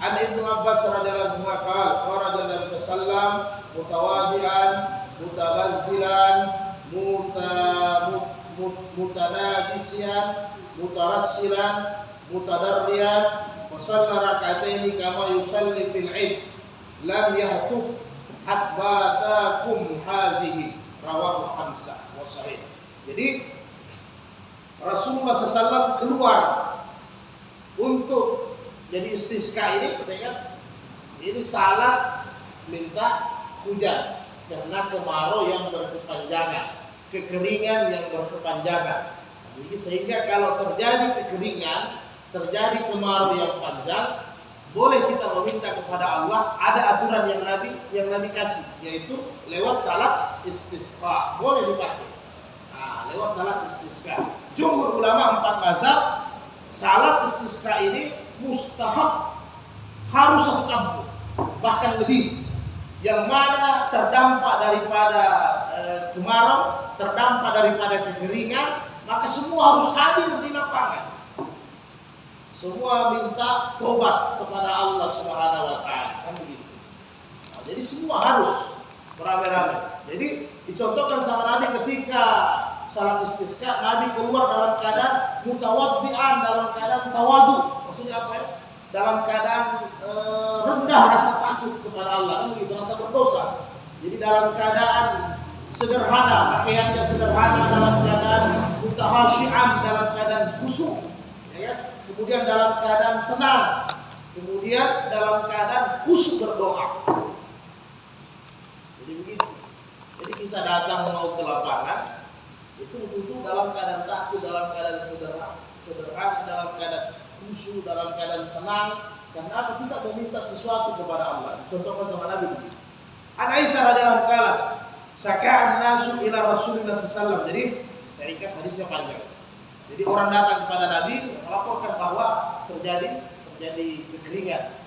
An Ibnu Abbas radhiyallahu anhu qala kharaja Nabi sallallahu mutawadi'an mutabazzilan mutanajisian mutarassilan mutadarriyan wa shalla rak'ataini kama yusalli fil 'id lam yahtub hatbatakum hazihi rawahu Hamzah wa sahih. Jadi Rasulullah SAW keluar untuk jadi istisqa ini, ketika ini salat minta hujan karena kemarau yang berkepanjangan, kekeringan yang berkepanjangan. Jadi sehingga kalau terjadi kekeringan, terjadi kemarau yang panjang, boleh kita meminta kepada Allah. Ada aturan yang Nabi kasih, yaitu lewat salat istisqa boleh dipakai. Lewat salat istisqa. Jumhur ulama 4 mazhab, salat istisqa ini mustahab, harus satu kampung, bahkan lebih. Yang mana terdampak daripada kemarau, terdampak daripada kekeringan, maka semua harus hadir di lapangan. Semua minta tobat kepada Allah Subhanahu wa taala, kan begitu. Jadi semua harus beramai-ramai. Jadi dicontohkan sama Nabi ketika salat istisqa, Nabi keluar dalam keadaan mutawaddi'an, dalam keadaan tawadu. Maksudnya apa ya? Dalam keadaan rendah rasa takut kepada Allah, kan begitu, rasa berdosa. Jadi dalam keadaan sederhana, pakaiannya sederhana, dalam keadaan mutahasyi'an, dalam keadaan khusyuk, ya kan? Kemudian dalam keadaan tenang, kemudian dalam keadaan khusyuk berdoa. Jadi begitu. Jadi kita datang mau ke lapangan, itu dalam keadaan takut, dalam keadaan sederhana, dalam keadaan khusyuk, dalam keadaan tenang. Karena apa? Kita meminta sesuatu kepada Allah. Contohnya sama Nabi begitu. An Aisyah radhiyallahu anha, saka'an nasu ila Rasulillah sallallahu. Jadi saya ringkas hadisnya panjang. Jadi orang datang kepada Nabi melaporkan bahwa terjadi kekeringan.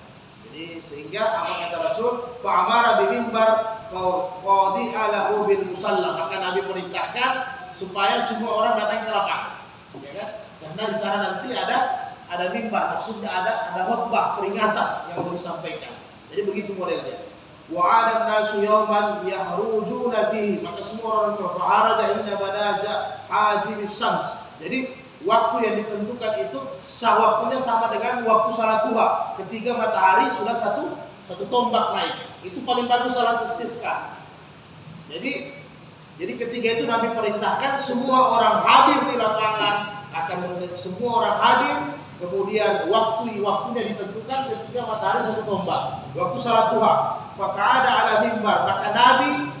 Jadi sehingga apa kata Rasul? Fa'amara bi mimbar fawdi'a lahu bil musalla. Maka Nabi perintahkan supaya semua orang datang ke lapangan, ya kan? Karena di sana nanti ada mimbar, maksudnya ada khutbah peringatan yang mau disampaikan. Jadi begitu modelnya. Wa 'adan nasu yawman yahrujuna fihi, maka semua orang fa'araja inna badaja hajibis syams. Jadi waktu yang ditentukan itu waktunya sama dengan waktu salat duha, ketika matahari sudah satu tombak naik. Itu paling bagus salat istisqa. Jadi ketika itu Nabi perintahkan semua orang hadir di lapangan, semua orang hadir, kemudian waktunya ditentukan ketika matahari satu tombak, waktu salat duha. Faqa'ada 'ala mimbar, maka Nabi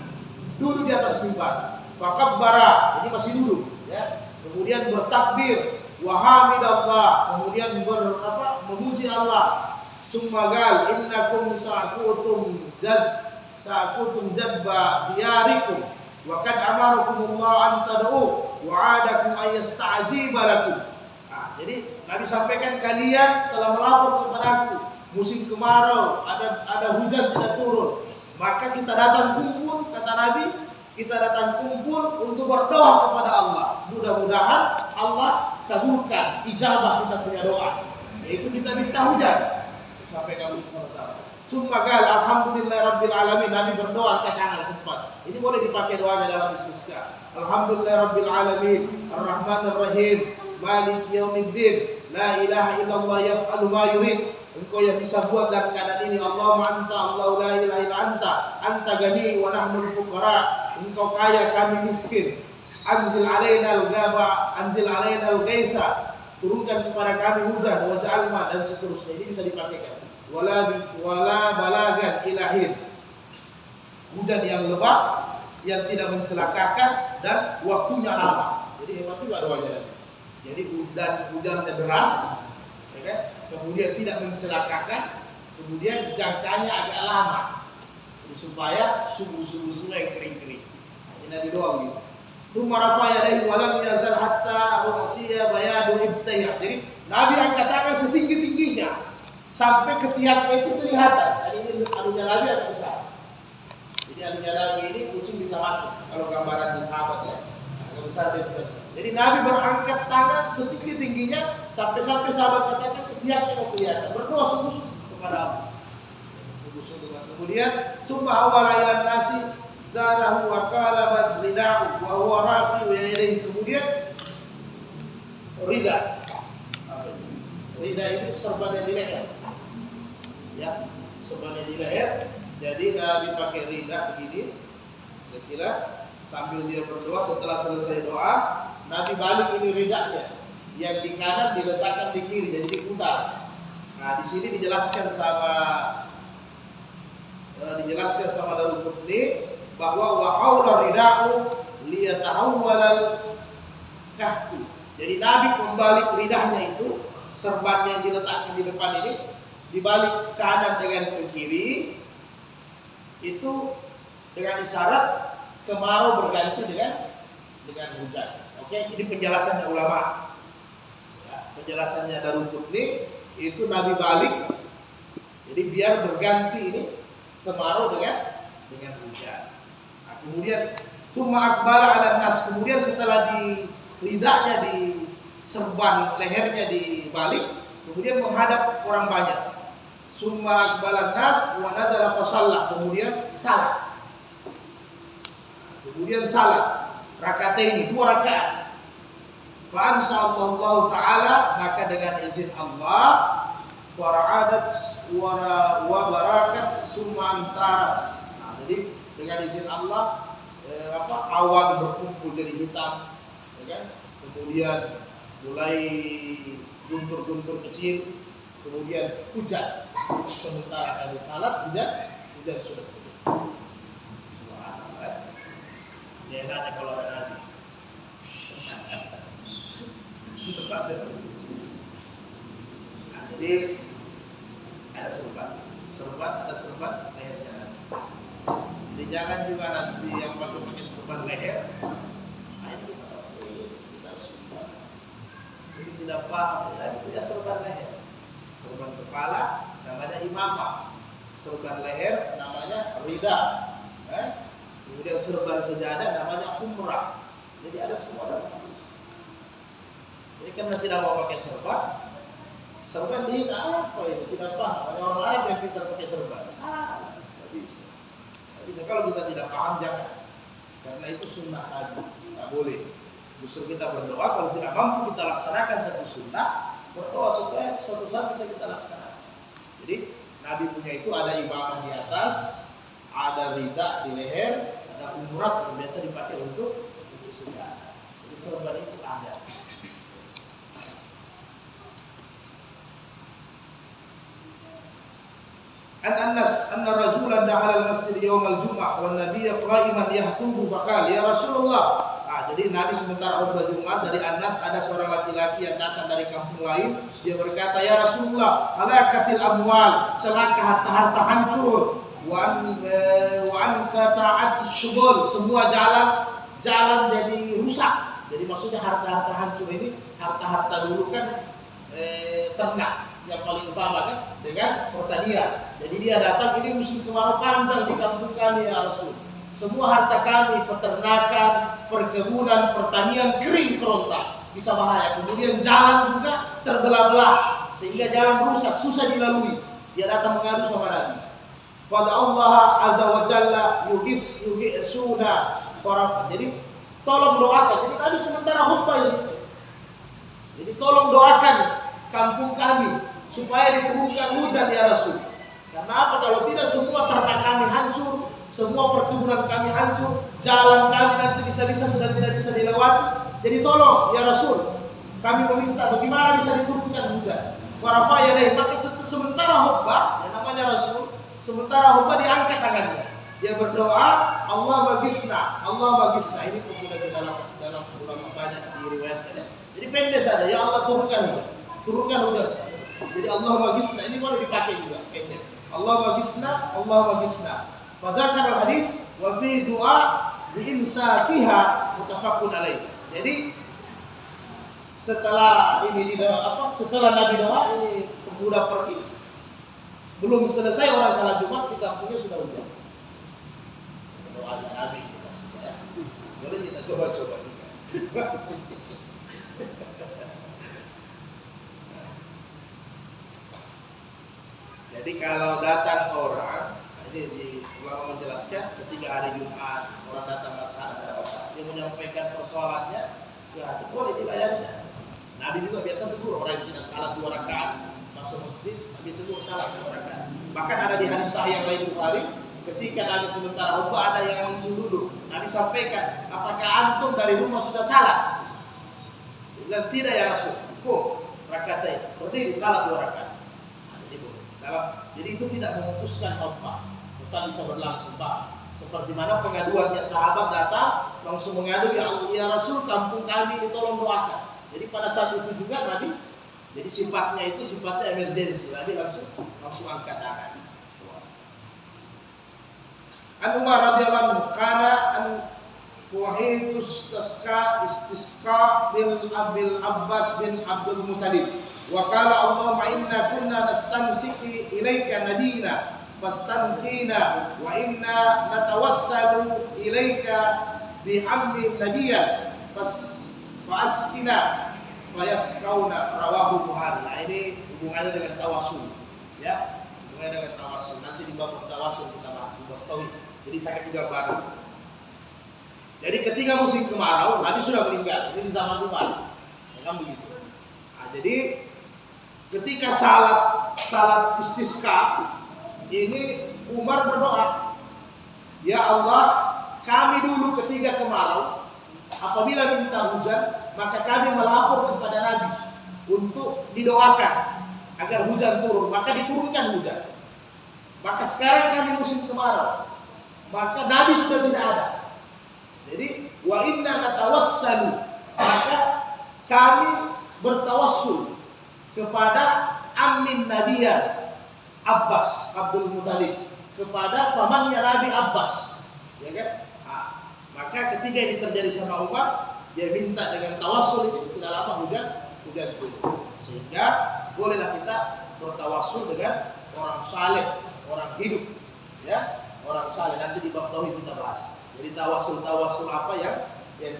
duduk di atas mimbar. Fakabbara, ini masih duduk, ya. Kemudian bertakbir, wa hamidallah, kemudian memuji Allah. Summa gal innakum sa'akutum jadba diyarikum wa kad amarakumullah an tad'u wa 'adakum ay yasta'jiba lakum. Jadi Nabi sampaikan, kalian telah melapor kepadaku musim kemarau, ada hujan tidak turun, maka kita datang kumpul, kata Nabi, kita datang kumpul untuk berdoa kepada Allah. Mudah-mudahan Allah kabulkan, ijabah kita punya doa, yaitu kita minta hujan. Sampai kami sama-sama. Summa gal alhamdulillah rabbil alamin. Nabi berdoa angkat tangan sempat. Ini boleh dipakai doanya dalam istisqa. Alhamdulillah rabbil alamin, arrahmanir rahim, maliki yaumiddin, la ilaha illallah yaf'alu ma yurid. Engkau yang bisa buat dalam keadaan ini. Allahumma anta Allah la ilaha illa anta gani wa nahnu al-fuqara. Engkau kaya, kami miskin. Anzil alaina al-ghaba, anzil alaina al-ghaisa. Turunkan kepada kami hujan, waj'alna, dan seterusnya. Ini bisa dipakaikan. Wala balagan ilahin. Hujan yang lebat, yang tidak mencelakakan, dan waktunya lama. Jadi hebat juga doanya. Jadi hujannya deras, ya kan? Kemudian tidak mencelakakan, kemudian jangkanya agak lama, jadi supaya subuh-subuh sungai kering-kering. Ini Nabi doa gitu. Tsumma rafa'a yadayhi wa lam yazal hatta ru'siya bayadu ibtayah. Jadi Nabi angkat tangan setinggi-tingginya sampai ketiaknya itu kelihatan. Jadi ini anunya Nabi agak besar. Jadi anunya Nabi ini kucing bisa masuk. Kalau gambaran di sahabat ya, agak besar dia. Jadi Nabi berangkat tangan setinggi-tingginya sampai sahabat katakan ketiaknya mau kelihatan. Berdoa sungguh-sungguh kepada Allah. musuh dengan kemudian summa awala ila nasi zarahu wa qalabat rida'u wa huwa rafi'u yadayhi, kemudian rida. Rida itu serban yang di leher. Ya, serban yang di leher. Jadi Nabi pakai rida begini. Kira-kira sambil dia berdoa, setelah selesai doa, Nabi balik ini ridanya. Yang di kanan diletakkan di kiri, jadi diputar. Nah, di sini dijelaskan sama Daruqutni bahwa wa qaula rida'u liyatahawwalal kahtu. Jadi Nabi membalik ridahnya itu, serban yang diletakkan di depan ini dibalik kanan dengan ke kiri, itu dengan isyarat kemarau berganti dengan hujan. Oke, ini penjelasannya ulama. Ya, penjelasannya Daruqutni itu Nabi balik, jadi biar berganti ini kemarau dengan hujan. Nah, kemudian summa aqbala 'ala nas, kemudian setelah di lidahnya di serban lehernya dibalik, kemudian menghadap orang banyak. Summa aqbala nas wa nadara fasalla, kemudian salat. Rakataini, 2 rakaat. Fa ansallallahu ta'ala, maka dengan izin Allah, fara'adat wa barakat sumantarat. Nah, jadi dengan izin Allah awan berkumpul jadi hitam, ya kan? Kemudian mulai guntur-guntur kecil, kemudian hujan. Sementara kami salat, hujan sudah turun. Ini enaknya kalau ada Nabi. Nah, jadi ada serban lehernya Nabi. Jadi jangan juga nanti yang pakai serban leher. Nah, itu kita suka. Ini tidak paham ya, itu ya serban leher. Serban kepala namanya imamah. Serban leher namanya rida. Kemudian serban sejadah namanya humrah. Jadi ada semua dalam hadis. Jadi karena tidak mau pakai serban ini apa itu? Tidak paham. Banyak orang Arab yang pintar pakai serban. Salah. Tidak bisa. Kalau kita tidak paham jangan. Karena itu sunnah Nabi. Tidak boleh. Justru kita berdoa kalau tidak mampu kita laksanakan satu sunnah, berdoa supaya suatu saat bisa kita laksanakan. Jadi Nabi punya itu ada imamah di atas, ada rida di leher, ada umrat yang biasa dipakai untuk sejadah. Jadi serban itu ada. An-Anas anna rajulan dakhala al-masjid yawm al-jum'ah wan nabiyyu qa'iman yahtubu faqala ya Rasulullah. Nah, jadi Nabi sementara khutbah Jumat, dari Anas ada seorang laki-laki yang datang dari kampung lain, dia berkata, "Ya Rasulullah, halakatil amwal, celaka harta-harta hancur, wa an qata'at syubul, semua jalan jadi rusak." Jadi maksudnya harta-harta hancur ini, harta-harta dulu kan ternak yang paling utama kan dengan pertanian. Jadi dia datang, ini musim kemarau panjang di kampung kami ya Rasul. Semua harta kami, peternakan, perkebunan, pertanian kering kerontak, bisa bahaya. Kemudian jalan juga terbelah-belah sehingga jalan rusak, susah dilalui. Dia datang mengadu sama Nabi. Fada Allah azza wa jalla yuhisuna faraq. Jadi tolong doakan. Jadi tadi sementara khutbah ini. Jadi tolong doakan kampung kami supaya diturunkan hujan ya Rasul. Karena apa? Kalau tidak semua ternak kami hancur, semua perkebunan kami hancur, jalan kami nanti bisa-bisa sudah tidak bisa dilewati. Jadi tolong ya Rasul, kami meminta bagaimana bisa diturunkan hujan. Farafa yadayhi, maka sementara khutbah, yang namanya Rasul, sementara khutbah diangkat tangannya. Dia berdoa, Allah bagisna. Ini sudah di dalam ulama banyak diriwayatkan. Jadi pendek saja, ya Allah turunkan hujan. Jadi Allah bagisna ini boleh dipakai juga pendek. Allah bagisna. Fadzakar al-hadis wa fi du'a bi imsakiha muttafaqun alaih. Jadi setelah setelah Nabi doa ini pemuda pergi. Belum selesai orang salat Jumat di kampungnya sudah hujan. Doanya Nabi ya. Boleh kita coba-coba juga. Jadi kalau datang orang Jadi di ulama menjelaskan ketika hari Jumat orang datang masyarakat, dia menyampaikan persoalannya, ya boleh dilayani. Nabi juga biasa tegur orang yang tidak salat 2 rakaat masuk masjid, Nabi tegur salat 2 rakaat. Bahkan ada di hadis sahih yang lain Bukhari, ketika Nabi sementara khutbah ada yang langsung duduk, Nabi sampaikan, apakah antum dari rumah sudah salat? Dia bilang tidak ya Rasul. Hukum rakaatain, berdiri salat 2 rakaat. Jadi itu tidak memutuskan khutbah, tetap bisa berlangsung Pak. Seperti mana pengaduannya sahabat datang langsung mengadu, ya Allah ya Rasul, kampung kami ini tolong doakan. Jadi pada saat itu juga Nabi, jadi sifatnya itu sifatnya emergensi, Nabi langsung angkat tangan. An Umar radhiyallahu anhu kana an fuhitus istisqa bil Abbas bin Abdul Muttalib wa qala Allahumma inna kunna nastansiki ilaika nadina fastankina wa inna natawassalu ilaika bi amri nabiyyan fa'askina fayaskauna rawahu Bukhari. Nah, ini hubungannya dengan tawasul, ya, hubungannya dengan tawasul. Nanti di bab tawasul kita bahas di bab tauhid. Jadi saya kasih gambaran. Jadi ketika musim kemarau, Nabi sudah meninggal. Ini di zaman Umar, memang begitu. Nah, jadi ketika salat istisqa ini Umar berdoa, ya Allah, kami dulu ketika kemarau apabila minta hujan, maka kami melapor kepada Nabi untuk didoakan agar hujan turun, maka diturunkan hujan. Maka sekarang kami musim kemarau, maka Nabi sudah tidak ada. Jadi wa inna natawassalu, maka kami bertawassul kepada amin Nabiya Abbas Abdul Muttalib, kepada pamannya Nabi Abbas, ya kan? Nah, maka ketika ini terjadi sama Umar, dia minta dengan tawassul itu tidak lama hujan turun. Sehingga bolehlah kita bertawassul dengan orang saleh, orang hidup, ya, orang saleh. Nanti di bab tauhid kita bahas. Jadi tawassul apa yang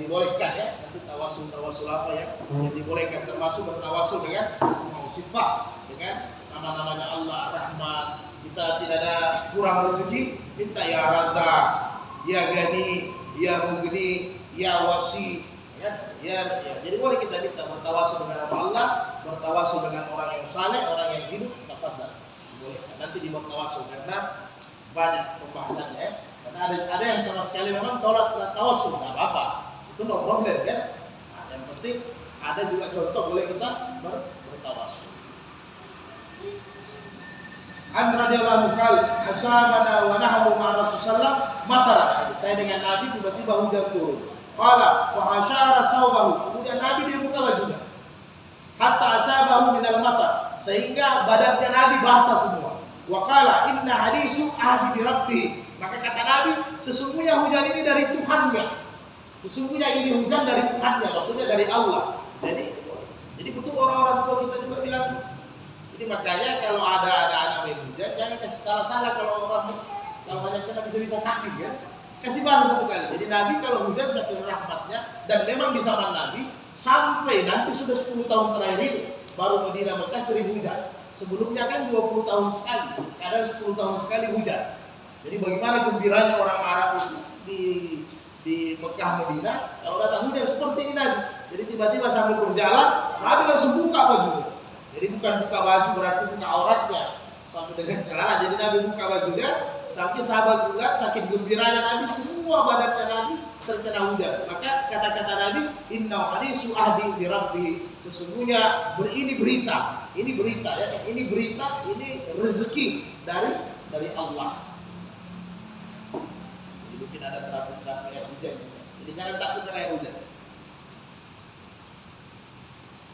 dibolehkan, ya. Nanti tawassul apa yang dibolehkan, termasuk bertawassul dengan asma sifat, dengan nama-namanya Allah Ar-Rahman. Kita tidak ada kurang rezeki, minta ya Razak, ya Gani, ya Mugni, ya Wasi, ya. Jadi boleh kita minta bertawassul dengan Allah, bertawassul dengan orang yang saleh, orang yang hidup, tafadhal. Boleh. Nanti di bab tawassul karena banyak pembahasannya, ya. Karena ada yang sama sekali memang tolak tawassul, enggak apa-apa. Itu no problem, kan? Nah, yang penting ada juga contoh boleh kita bertawassul. An radhiyallahu anhu qala asabana wa nahnu ma Rasulullah matara. Saya dengan Nabi tiba-tiba hujan turun. Qala fa hasyara sawbahu. Kemudian Nabi dia buka bajunya. Hatta asabahu minal matar. Sehingga badannya Nabi basah semua. Wa qala inna hadisu ahdi bi rabbih. Maka kata Nabi, sesungguhnya hujan ini dari Tuhannya. Sesungguhnya ini hujan dari Tuhannya, maksudnya dari Allah. Jadi betul orang-orang tua kita juga bilang. Jadi makanya kalau ada anak yang hujan, jangan kasih salah-salah kalau banyak kena bisa sakit, ya. Kasih balas satu kali. Jadi Nabi kalau hujan saking rahmatnya, dan memang di zaman Nabi sampai nanti sudah 10 tahun terakhir ini baru Madinah Mekah sering hujan. Sebelumnya kan 20 tahun sekali, kadang 10 tahun sekali hujan. Jadi bagaimana gembiranya orang Arab itu di Mekah Madinah kalau datang hujan seperti ini Nabi. Jadi tiba-tiba sambil berjalan, Nabi langsung buka bajunya. Jadi bukan buka baju berarti buka auratnya sampai dengan celana. Jadi Nabi buka bajunya, sampai sahabat lihat saking gembiranya Nabi, semua badannya Nabi terkena hujan. Maka kata-kata Nabi, inna hadisu ahdi bi rabbi, sesungguhnya ini berita, ya, ini berita, ini rezeki dari Allah. Jadi mungkin ada terapi air hujan. Jadi jangan takut dengan air hujan.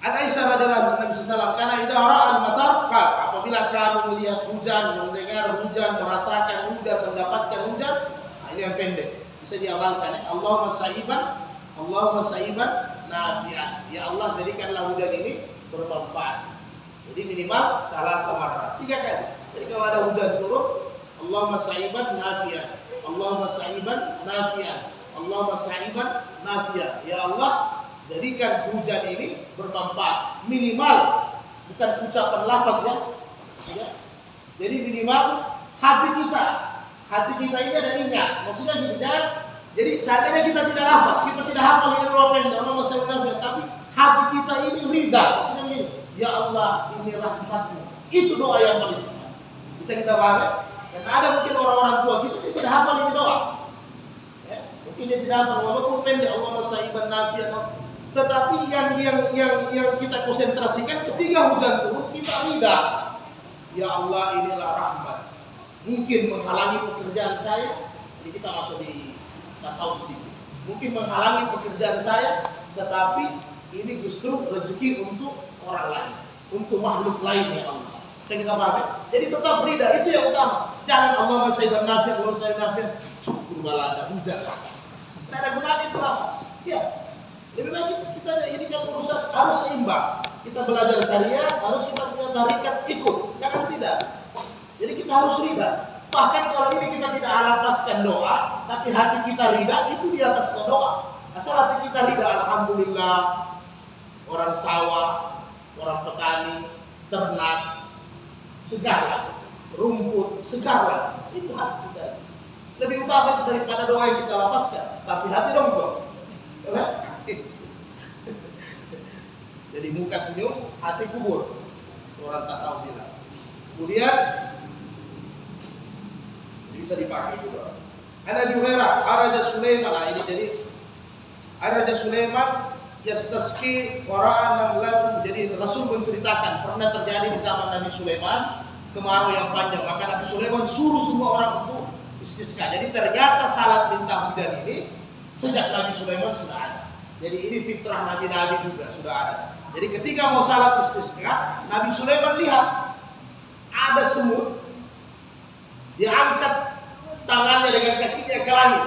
An Aisyah radhiyallahu anha Nabi sallallahu karena idza ra'al matar qal, apabila kamu melihat hujan, mendengar hujan, merasakan hujan, mendapatkan hujan, nah ini yang pendek bisa diamalkan, ya. Allahumma sayyiban nafi'an. Ya Allah, jadikanlah hujan ini bermanfaat. Jadi minimal salah samara 3 kali. Jadi kalau ada hujan turun, Allahumma sayyiban nafi'an. Allahumma sayyiban nafi'an. Allahumma sayyiban nafi'an. Ya Allah, jadikan hujan ini bermanfaat. Minimal bukan ucapan lafaz, ya. Jadi minimal hati kita hati kita ini ada ingat. Maksudnya gitu, jangan. Jadi seandainya kita tidak nafas, kita tidak hafal ini doa pendek, Allah masih menafas, tapi hati kita ini ridha. Maksudnya begini, ya Allah ini rahmatmu. Itu doa yang paling penting. Bisa kita pahami? Karena ada mungkin orang-orang tua kita tidak hafal ini doa. Ya, mungkin dia tidak hafal, walaupun pendek Allah masih menafas. Tetapi yang kita konsentrasikan ketika hujan turun kita ridha. Ya Allah inilah rahmat. Mungkin menghalangi pekerjaan saya. Jadi kita masuk di tasawuf sedikit. Mungkin menghalangi pekerjaan saya, tetapi ini justru rezeki untuk orang lain, untuk makhluk lain ya Allah. Saya kita paham. Jadi tetap ridha itu yang utama. Jangan Allah masih bernafiat, Allah saya nafiat. Syukur balada hujan. Tidak ada gunanya itu nafas. Ya. Lebih baik kita ini kan urusan harus seimbang. Kita belajar syariat, harus kita punya tarikat ikut. Jangan tidak. Jadi kita harus ridha. Bahkan kalau ini kita tidak alapaskan doa, tapi hati kita ridha, itu di atasnya doa. Asal hati kita ridha, alhamdulillah. Orang sawah, orang petani, ternak, segarlah, rumput, segarlah. Itu hati kita. Lebih utama itu daripada doa yang kita lapaskan. Tapi hati dong kok. Jadi muka senyum, hati kubur. Orang tasawuf bilang. Kemudian bisa dipakai juga. Ada di Hurairah, Araja Sulaiman. Nah, ini jadi Araja Sulaiman yastasqi fara'an namlatun. Jadi Rasul menceritakan pernah terjadi di zaman Nabi Sulaiman kemarau yang panjang. Maka Nabi Sulaiman suruh semua orang untuk istisqa. Jadi ternyata salat minta hujan ini sejak Nabi Sulaiman sudah ada. Jadi ini fitrah Nabi-Nabi juga sudah ada. Jadi ketika mau salat istisqa, Nabi Sulaiman lihat ada semut. Dia angkat tangannya dengan kakinya ke langit,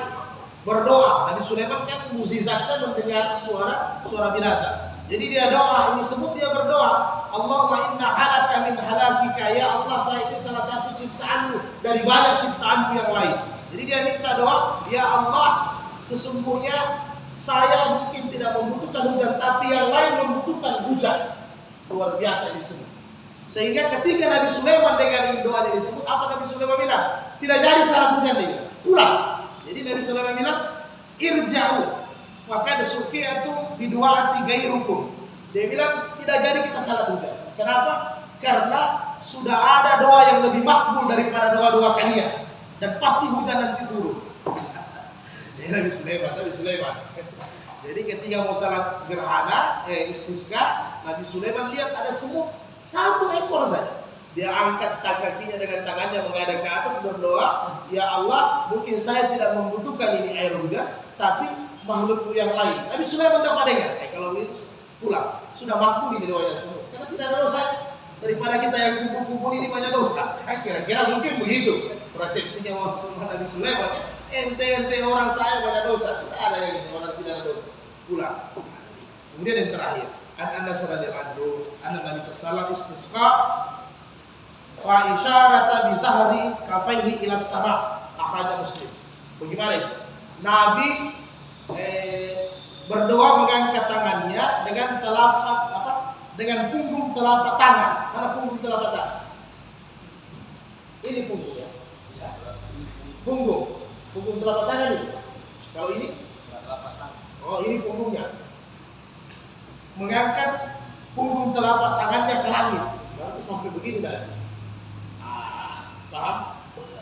berdoa. Nabi Sulaiman kan mukjizatnya mendengar suara binatang. Jadi dia doa, ini semut dia berdoa, Allahumma inna halaka min halakika, ya Allah saya ini salah satu ciptaanmu dari banyak ciptaanku yang lain. Jadi dia minta doa, ya Allah sesungguhnya saya mungkin tidak membutuhkan hujan, tapi yang lain membutuhkan hujan. Luar biasa disebut. Sehingga ketika Nabi Sulaiman dengar doa dari disebut, apa Nabi Sulaiman bilang? Tidak jadi salat hujan dia. Pulang. Jadi Nabi Sulaiman bilang, irja'u faqad suqi'atu bidu'ati ghairukum. Dia bilang tidak jadi kita salat hujan. Kenapa? Karena sudah ada doa yang lebih makbul daripada doa-doa kalian. Dan pasti hujan nanti turun. Nabi Sulaiman. Jadi ketika mau salat gerhana, istisqa, Nabi Sulaiman lihat ada semut satu ekor saja. Dia angkat kakinya dengan tangannya menghadap ke atas berdoa, ya Allah, mungkin saya tidak membutuhkan ini air hujan, tapi makhluk yang lain. Nabi Sulaiman dapat dengar. Kalau begitu pulang, sudah makbul ini doanya semua. Karena tidak ada dosa. Daripada kita yang kumpul-kumpul ini banyak dosa. Kira-kira mungkin begitu persepsinya semua Nabi Sulaiman. Ente orang saya banyak dosa. Sudah ada yang orang tidak ada dosa. Pulang. Kemudian yang terakhir, Anas radhiyallahu anhu, Nabi sallallahu istisqa fa isyarata bi zahri kafaihi ila sama, akhraj Muslim. Bagaimana itu? Nabi berdoa mengangkat tangannya dengan telapak dengan punggung telapak tangan. Mana punggung telapak tangan? Ini punggungnya. Punggung telapak tangan ini. Kalau ini telapak tangan. Oh, ini punggungnya. Mengangkat punggung telapak tangannya ke langit. Berarti sampai begini dah. Paham?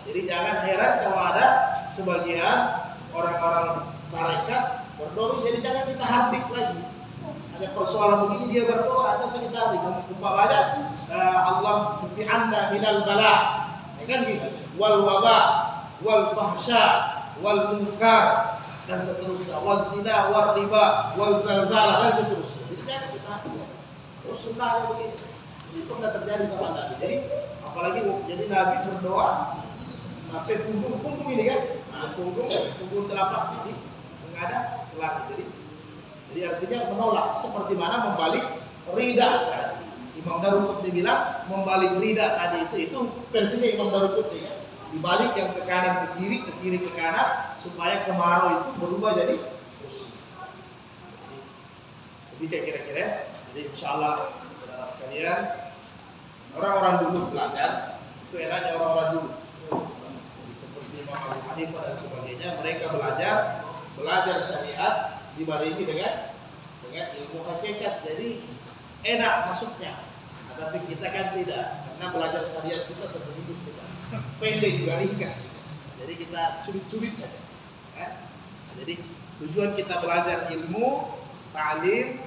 Jadi jangan heran kalau ada sebagian orang-orang tarekat berdoa. Jadi jangan kita hardik lagi. Ada persoalan begini dia berdoa atau sakit hati. Umpamanya Allah fi anna minal bala. Ya kan gitu. Wal waba, wal fahsya, wal munkar dan seterusnya. Wal zina, wal riba, wal zalzala dan seterusnya. Jadi jangan kita hati. Terus sunnahnya begini. Itu pernah terjadi sama Nabi. Jadi apalagi jadi Nabi berdoa sampai punggung ini kan. Nah, punggung telapak ini menghadap ke langit. Jadi artinya menolak seperti mana membalik rida. Imam Daruqutni bilang membalik rida tadi itu versinya Imam Daruqutni ya. Dibalik yang ke kanan ke kiri ke kanan supaya kemarau itu berubah jadi musim. Jadi kayak kira-kira. Jadi insyaallah saudara sekalian, orang-orang dulu belajar itu enaknya orang-orang dulu. Jadi seperti Imam Artinya mereka belajar syariat dibarengi dengan ilmu hakikat. Jadi enak masuknya. Nah, tapi kita kan tidak, karena belajar syariat kita seperti itu kita pendek juga ringkas. Jadi kita cubit-cubit saja. Ya. Jadi tujuan kita belajar ilmu, ta'lim,